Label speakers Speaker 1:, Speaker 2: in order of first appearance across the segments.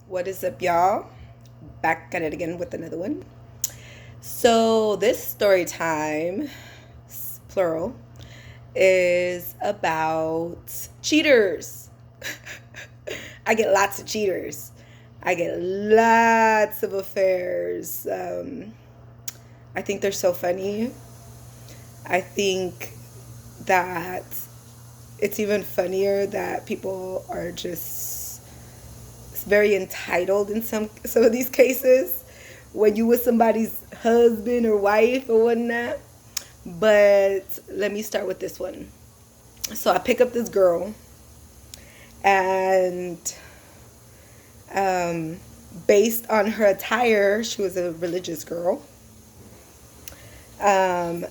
Speaker 1: What is up, y'all? Back at it again with another one. So, this story time, plural, is about cheaters. I get lots of cheaters. I get lots of affairs. I think they're so funny. I think that it's even funnier that people are just very entitled in some of these cases when you with somebody's husband or wife or whatnot. But let me start with this one. So I pick up this girl, and um, based on her attire, she was a religious girl. Um,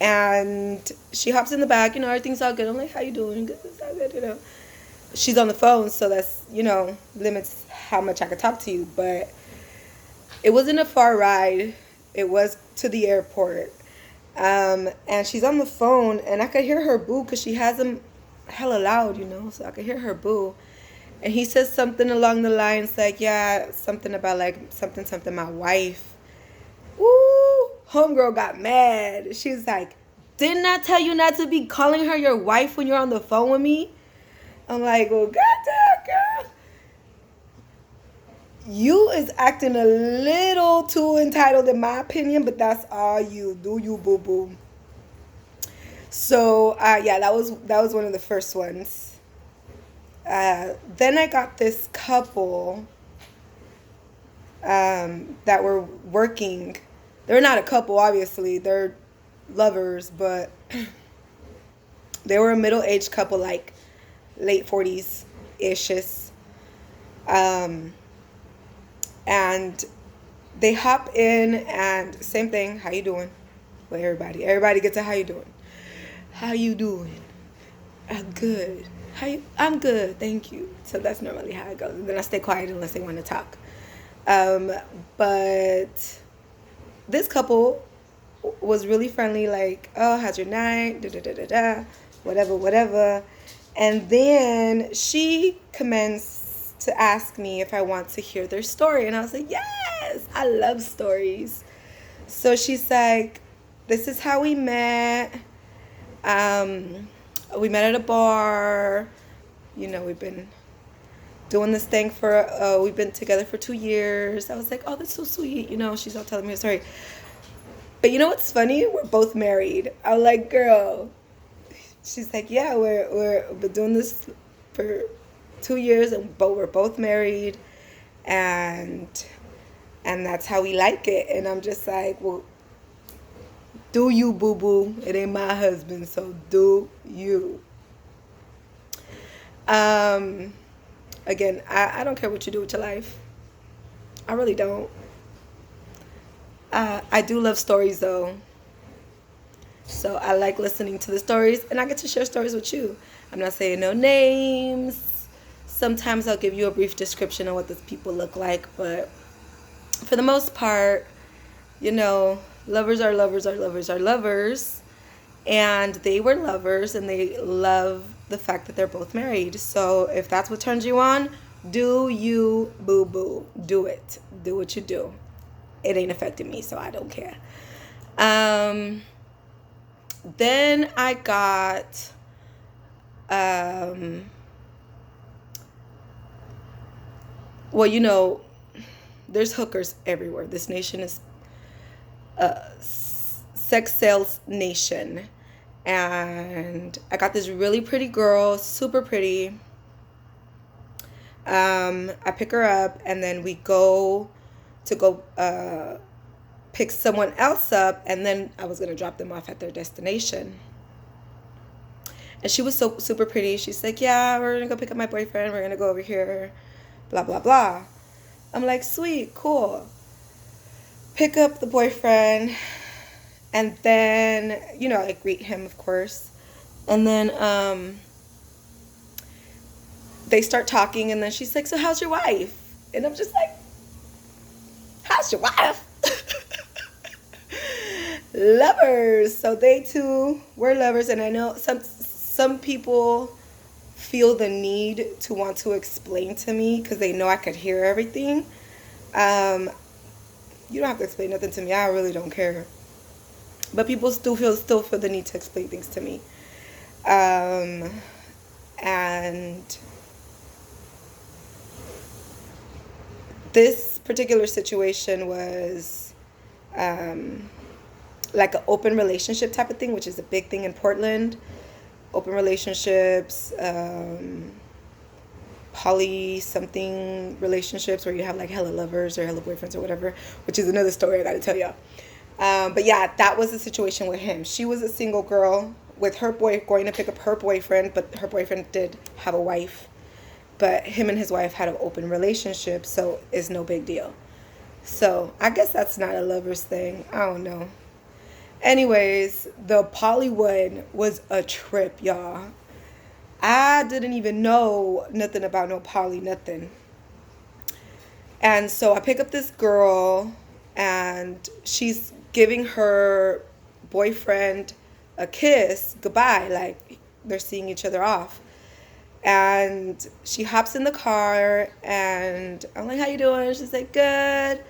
Speaker 1: and she hops in the back, everything's all good. I'm like, how you doing? Good, it's all good. She's on the phone, so that's, limits how much I could talk to you. But it wasn't a far ride. It was to the airport. And she's on the phone, and I could hear her boo because she has him hella loud, so I could hear her boo. And he says something along the lines like, yeah, something about like something, my wife. Ooh, homegirl got mad. She's like, didn't I tell you not to be calling her your wife when you're on the phone with me? I'm like, well, goddamn, girl. You is acting a little too entitled in my opinion, but that's all you. Do you, boo-boo. So, yeah, that was one of the first ones. Then I got this couple that were working. They're not a couple, obviously. They're lovers, but they were a middle-aged couple, like late 40s-ish. And they hop in, and same thing, how you doing? With everybody. Everybody gets a how you doing. How you doing? I'm good. I'm good, thank you. So that's normally how it goes. And then I stay quiet unless they want to talk. But this couple was really friendly, like, oh, how's your night? Da da da da da, whatever. And then she commenced to ask me if I want to hear their story. And I was like, yes, I love stories. So she's like, this is how we met. We met at a bar. We've been doing this thing we've been together for 2 years. I was like, oh, that's so sweet. She's all telling me a story. But you know what's funny? We're both married. I'm like, girl. She's like, yeah, we've been doing this for 2 years, but we're both married, and that's how we like it. And I'm just like, well, do you, boo boo? It ain't my husband, so do you. Again, I don't care what you do with your life. I really don't. I do love stories though. So I like listening to the stories, and I get to share stories with you. I'm not saying no names. Sometimes I'll give you a brief description of what these people look like, but for the most part, lovers are lovers are lovers are lovers. And they were lovers, and they love the fact that they're both married. So if that's what turns you on, do you, boo-boo. Do it. Do what you do. It ain't affecting me, so I don't care. Then I got well, there's hookers everywhere. This nation is sex sales nation. And I got this really pretty girl, super pretty. I pick her up, and then we go pick someone else up, and then I was going to drop them off at their destination. And she was so super pretty. She's like, yeah, we're going to go pick up my boyfriend. We're going to go over here, blah, blah, blah. I'm like, sweet, cool. Pick up the boyfriend, and then, I greet him, of course. And then they start talking, and then she's like, so how's your wife? And I'm just like, how's your wife? Lovers. So they too were lovers, and I know some people feel the need to want to explain to me because they know I could hear everything. You don't have to explain nothing to me. I really don't care. But people still feel the need to explain things to me. And this particular situation was like an open relationship type of thing, which is a big thing in Portland. Open relationships, poly something relationships where you have like hella lovers or hella boyfriends or whatever, which is another story I gotta tell y'all. But yeah, that was the situation with him. She was a single girl with her boy going to pick up her boyfriend, but her boyfriend did have a wife. But him and his wife had an open relationship, so it's no big deal. So I guess that's not a lover's thing. I don't know. Anyways, the Pollywood was a trip, y'all. I didn't even know nothing about no poly, nothing. And so I pick up this girl, and she's giving her boyfriend a kiss goodbye, like they're seeing each other off. And she hops in the car, and I'm like, how you doing? She's like, good.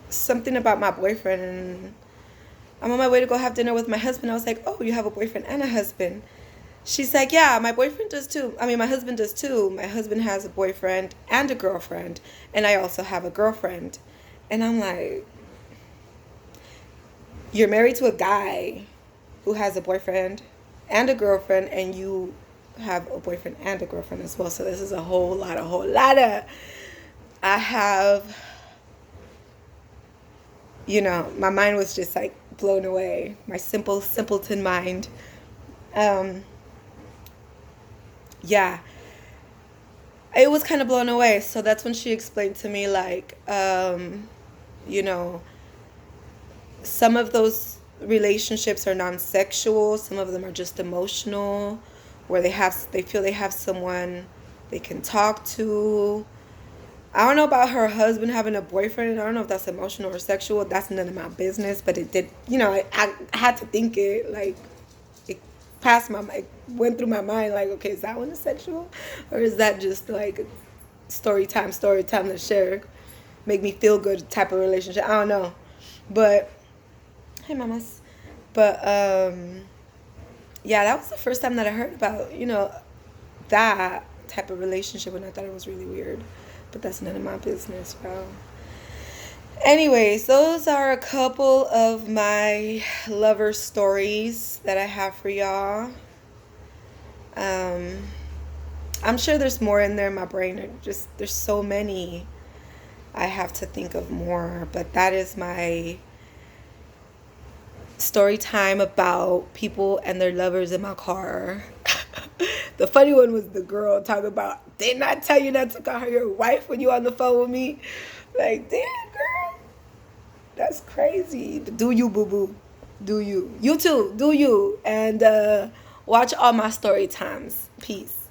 Speaker 1: Something about my boyfriend, and I'm on my way to go have dinner with my husband. I was like, oh, you have a boyfriend and a husband? She's like, yeah, my boyfriend does too. I mean, my husband does too. My husband has a boyfriend and a girlfriend, and I also have a girlfriend. And I'm like, you're married to a guy who has a boyfriend and a girlfriend, and you have a boyfriend and a girlfriend as well. So this is a whole lot of, I have, my mind was just like blown away. My simpleton mind. Yeah, it was kind of blown away. So that's when she explained to me, like, some of those relationships are non-sexual. Some of them are just emotional, where they feel they have someone they can talk to. I don't know about her husband having a boyfriend. I don't know if that's emotional or sexual. That's none of my business. But it did, I had to think it, like, it went through my mind, like, okay, is that one sexual? Or is that just, like, story time to share, make me feel good type of relationship? I don't know. But, hey, mamas. But, yeah, that was the first time that I heard about, that type of relationship, and I thought it was really weird. But that's none of my business, bro. Anyways, those are a couple of my lover stories that I have for y'all. I'm sure there's more in there in my brain. There's so many. I have to think of more. But that is my story time about people and their lovers in my car. The funny one was the girl talking about, didn't I tell you not to call her your wife when you on the phone with me? Like, damn, girl. That's crazy. Do you, boo-boo. Do you. You too. Do you. And watch all my story times. Peace.